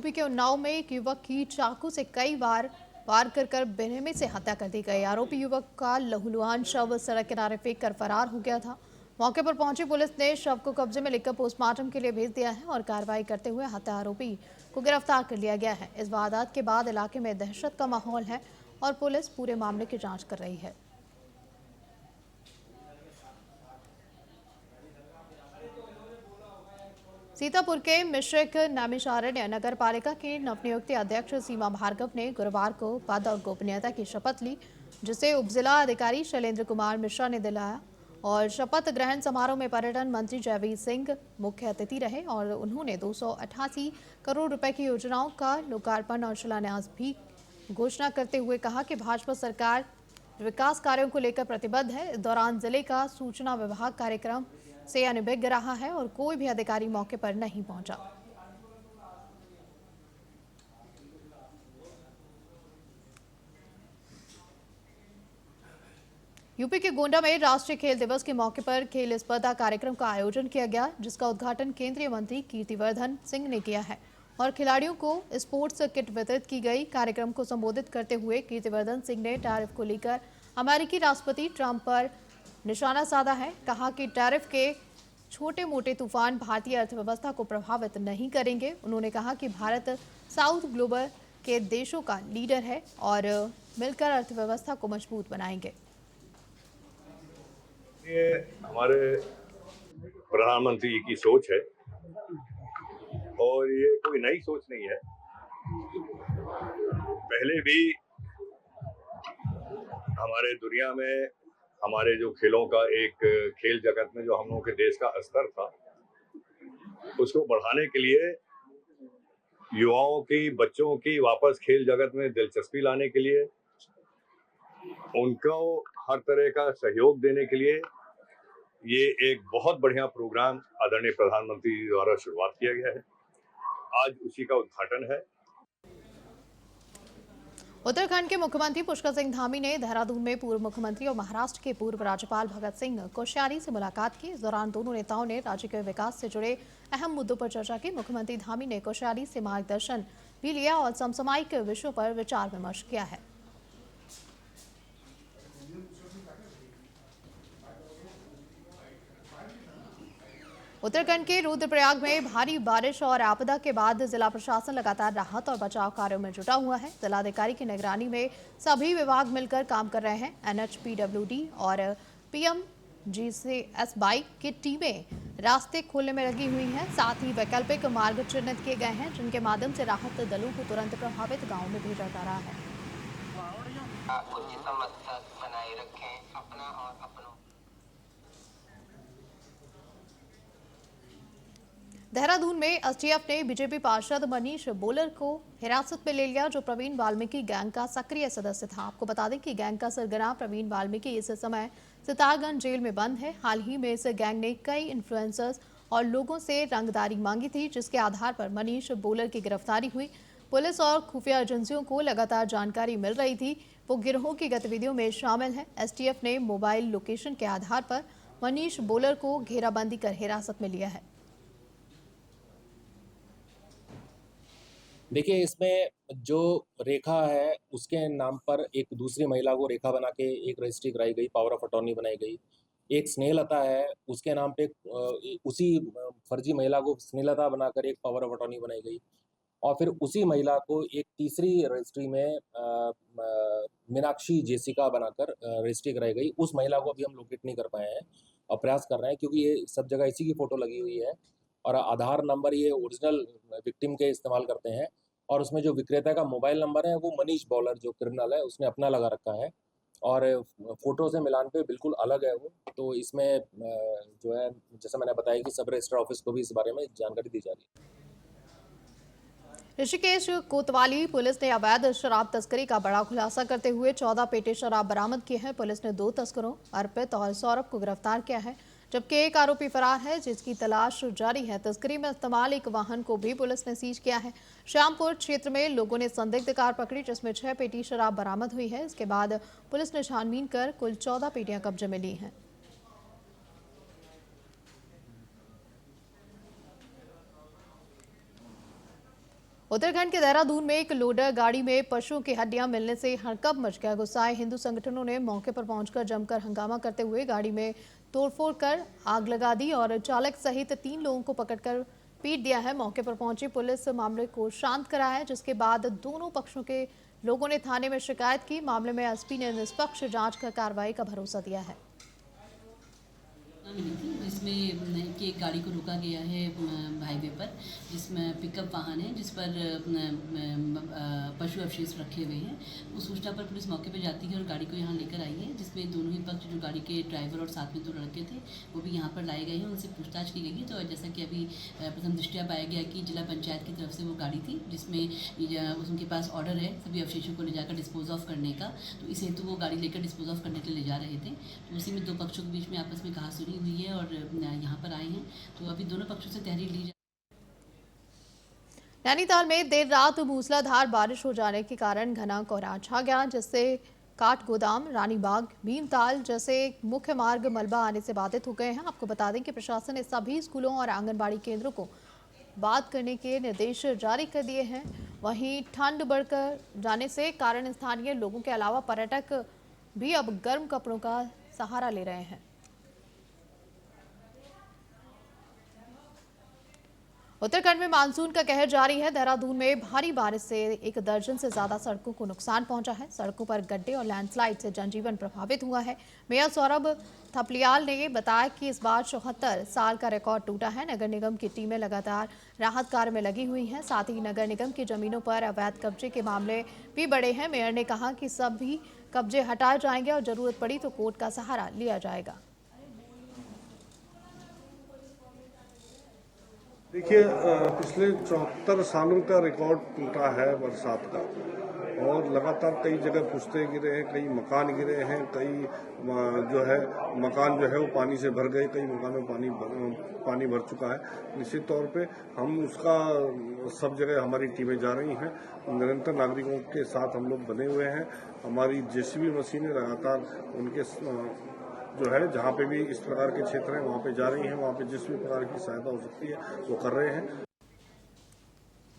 UP के उन्नाव में एक युवक की चाकू से कई बार वार कर बेरहमी से हत्या कर दी गई। आरोपी युवक का लहूलुहान शव सड़क किनारे फेंक कर फरार हो गया था। मौके पर पहुंची पुलिस ने शव को कब्जे में लेकर पोस्टमार्टम के लिए भेज दिया है और कार्रवाई करते हुए हत्या आरोपी को गिरफ्तार कर लिया गया है। इस वारदात के बाद इलाके में दहशत का माहौल है और पुलिस पूरे मामले की जाँच कर रही है। सीतापुर के मिश्रिक नैमिषारण्य नगर पालिका के नवनियुक्त अध्यक्ष सीमा भार्गव ने गुरुवार को पद और गोपनीयता की शपथ ली, जिसे उपजिला अधिकारी शैलेंद्र कुमार मिश्रा ने दिलाया। और शपथ ग्रहण समारोह में पर्यटन मंत्री जयवीर सिंह मुख्य अतिथि रहे और उन्होंने 288 करोड़ रुपए की योजनाओं का लोकार्पण और शिलान्यास भी घोषणा करते हुए कहा कि भाजपा सरकार विकास कार्यों को लेकर प्रतिबद्ध है। इस दौरान जिले का सूचना विभाग कार्यक्रम से अनभिज्ञ रहा है और कोई भी अधिकारी मौके पर नहीं पहुंचा। यूपी के गोंडा में राष्ट्रीय खेल दिवस के मौके पर खेल स्पर्धा कार्यक्रम का आयोजन किया गया, जिसका उद्घाटन केंद्रीय मंत्री कीर्तिवर्धन सिंह ने किया है और खिलाड़ियों को स्पोर्ट्स किट वितरित की गई। कार्यक्रम को संबोधित करते हुए कीर्तिवर्धन सिंह ने टैरिफ को लेकर अमेरिकी राष्ट्रपति ट्रंप पर निशाना साधा है। कहा कि टैरिफ के छोटे मोटे तूफान भारतीय अर्थव्यवस्था को प्रभावित नहीं करेंगे। उन्होंने कहा कि भारत साउथ ग्लोबल के देशों का लीडर है और मिलकर अर्थव्यवस्था को मजबूत बनाएंगे। ये हमारे प्रधानमंत्री जी की सोच है और ये कोई नई सोच नहीं है। पहले भी हमारे दुनिया में हमारे जो खेलों का एक खेल जगत में जो हम लोगों के देश का स्तर था, उसको बढ़ाने के लिए युवाओं की, बच्चों की वापस खेल जगत में दिलचस्पी लाने के लिए, उनको हर तरह का सहयोग देने के लिए ये एक बहुत बढ़िया प्रोग्राम आदरणीय प्रधानमंत्री जी द्वारा शुरुआत किया गया है। आज उसी का उद्घाटन है। उत्तराखंड के मुख्यमंत्री पुष्कर सिंह धामी ने देहरादून में पूर्व मुख्यमंत्री और महाराष्ट्र के पूर्व राज्यपाल भगत सिंह कोश्यारी से मुलाकात की। इस दौरान दोनों नेताओं ने राज्य के विकास से जुड़े अहम मुद्दों पर चर्चा की। मुख्यमंत्री धामी ने कोश्यारी से मार्गदर्शन भी लिया और समसामयिक विषयों पर विचार विमर्श किया है। उत्तराखंड के रुद्रप्रयाग में भारी बारिश और आपदा के बाद जिला प्रशासन लगातार राहत और बचाव कार्यों में जुटा हुआ है। जिलाधिकारी की निगरानी में सभी विभाग मिलकर काम कर रहे हैं। NHPWD और PMGCSY की टीमें रास्ते खोलने में लगी हुई हैं। साथ ही वैकल्पिक मार्ग चिन्हित किए गए हैं, जिनके माध्यम से राहत दलों को तुरंत प्रभावित गाँव में भेजा जा रहा है। बनाए रखें अपना और अपनों। देहरादून में STF ने बीजेपी पार्षद मनीष बोलर को हिरासत में ले लिया, जो प्रवीण वाल्मीकि गैंग का सक्रिय सदस्य था। आपको बता दें कि गैंग का सरगना प्रवीण वाल्मीकि इस समय सितारगंज जेल में बंद है। हाल ही में इस गैंग ने कई इन्फ्लुएंसर्स और लोगों से रंगदारी मांगी थी, जिसके आधार पर मनीष बोलर की गिरफ्तारी हुई। पुलिस और खुफिया एजेंसियों को लगातार जानकारी मिल रही थी वो गिरोह की गतिविधियों में शामिल है। STF ने मोबाइल लोकेशन के आधार पर मनीष बोलर को घेराबंदी कर हिरासत में लिया है। देखिए, इसमें जो रेखा है उसके नाम पर एक दूसरी महिला को रेखा बना के एक रजिस्ट्री कराई गई, पावर ऑफ अटॉर्नी बनाई गई। एक स्नेहलता है, उसके नाम पे उसी फर्जी महिला को स्नेहलता बनाकर एक पावर ऑफ अटॉर्नी बनाई गई और फिर उसी महिला को एक तीसरी रजिस्ट्री में मीनाक्षी जेसिका बनाकर रजिस्ट्री कराई गई। उस महिला को अभी हम लोकेट नहीं कर पाए हैं और प्रयास कर रहे हैं, क्योंकि ये सब जगह इसी की फोटो लगी हुई है और आधार नंबर ये ओरिजिनल विक्टिम के इस्तेमाल करते हैं और उसमें जो विक्रेता का मोबाइल नंबर है वो मनीष बॉलर जो क्रिमिनल है उसने अपना लगा रखा है और फोटो से मिलान पे बिल्कुल अलग है वो। तो इसमें जो है, जैसा मैंने बताया कि सब रजिस्टर ऑफिस को भी इस बारे में जानकारी दी जा रही है। ऋषिकेश कोतवाली पुलिस ने अवैध शराब तस्करी का बड़ा खुलासा करते हुए 14 पेटी शराब बरामद की है। पुलिस ने 2 तस्करों अर्पित और सौरभ को गिरफ्तार किया है, जबकि एक आरोपी फरार है, जिसकी तलाश जारी है। तस्करी में इस्तेमाल एक वाहन को भी पुलिस ने सीज किया है। श्यामपुर क्षेत्र में लोगों ने संदिग्ध कार पकड़ी, जिसमें 6 पेटी शराब बरामद हुई है। इसके बाद पुलिस ने छानबीन कर कुल 14 पेटियां कब्जे में ली हैं। उत्तराखंड के देहरादून में एक लोडर गाड़ी में पशुओं की हड्डियां मिलने से हड़कंप मच गया। गुस्साए हिंदू संगठनों ने मौके पर पहुंचकर जमकर हंगामा करते हुए गाड़ी में तोड़फोड़ कर आग लगा दी और चालक सहित 3 लोगों को पकड़कर पीट दिया है। मौके पर पहुंची पुलिस मामले को शांत कराया है, जिसके बाद दोनों पक्षों के लोगों ने थाने में शिकायत की। मामले में एसपी ने निष्पक्ष जांच कर कार्रवाई का भरोसा दिया है। मिली थी जिसमें कि एक गाड़ी को रोका गया है हाईवे पर, जिसमें पिकअप वाहन है जिस पर पशु अवशेष रखे हुए हैं। उस सूचना पर पुलिस मौके पर जाती है और गाड़ी को यहाँ लेकर आई है, जिसमें दोनों ही पक्ष जो गाड़ी के ड्राइवर और साथ में 2 लड़के थे वो भी यहाँ पर लाए गए हैं। उनसे पूछताछ की गई है। तो जैसा कि अभी प्रथम दृष्टया पाया गया कि जिला पंचायत की तरफ से वो गाड़ी थी जिसमें उनके पास ऑर्डर है सभी अवशेषों को ले जाकर डिस्पोज ऑफ करने का। तो इस हेतु वो गाड़ी लेकर डिस्पोज ऑफ करने के लिए ले जा रहे थे। तो उसी में 2 पक्षों के बीच में आपस में कहासुनी हुई है और यहाँ पर आए हैं। तो अभी दोनों पक्षों से तहरीर ली जाए। नैनीताल में देर रात मूसलाधार बारिश हो जाने के कारण घना कोहरा छा गया, जिससे काठगोदाम, रानीबाग, भीमताल जैसे मुख्य मार्ग मलबा आने से बाधित हो गए हैं। आपको बता दें कि प्रशासन ने सभी स्कूलों और आंगनबाड़ी केंद्रों को बंद करने के निर्देश जारी कर दिए हैं। वहीं ठंड बढ़कर जाने से कारण स्थानीय लोगों के अलावा पर्यटक भी अब गर्म कपड़ों का सहारा ले रहे हैं। उत्तराखंड में मानसून का कहर जारी है। देहरादून में भारी बारिश से 1 दर्जन से ज्यादा सड़कों को नुकसान पहुंचा है। सड़कों पर गड्ढे और लैंडस्लाइड से जनजीवन प्रभावित हुआ है। मेयर सौरभ थपलियाल ने बताया कि इस बार 74 साल का रिकॉर्ड टूटा है। नगर निगम की टीमें लगातार राहत कार्य में लगी हुई हैं। साथ ही नगर निगम की जमीनों पर अवैध कब्जे के मामले भी बढ़े हैं। मेयर ने कहा कि सभी कब्जे हटाए जाएंगे और जरूरत पड़ी तो कोर्ट का सहारा लिया जाएगा। देखिए, पिछले 74 सालों का रिकॉर्ड टूटा है बरसात का, और लगातार कई जगह पुश्ते गिरे हैं, कई मकान गिरे हैं, कई मकान जो है वो पानी से भर गए, कई मकानों में पानी भर चुका है। निश्चित तौर पे हम उसका सब जगह हमारी टीमें जा रही हैं। निरंतर नागरिकों के साथ हम लोग बने हुए हैं। हमारी जेसीबी मशीनें लगातार उनके जो है जहाँ पे भी इस प्रकार के क्षेत्र हैं वहाँ पे जा रही हैं। वहाँ पे जिस भी प्रकार की सहायता हो सकती है वो कर रहे हैं।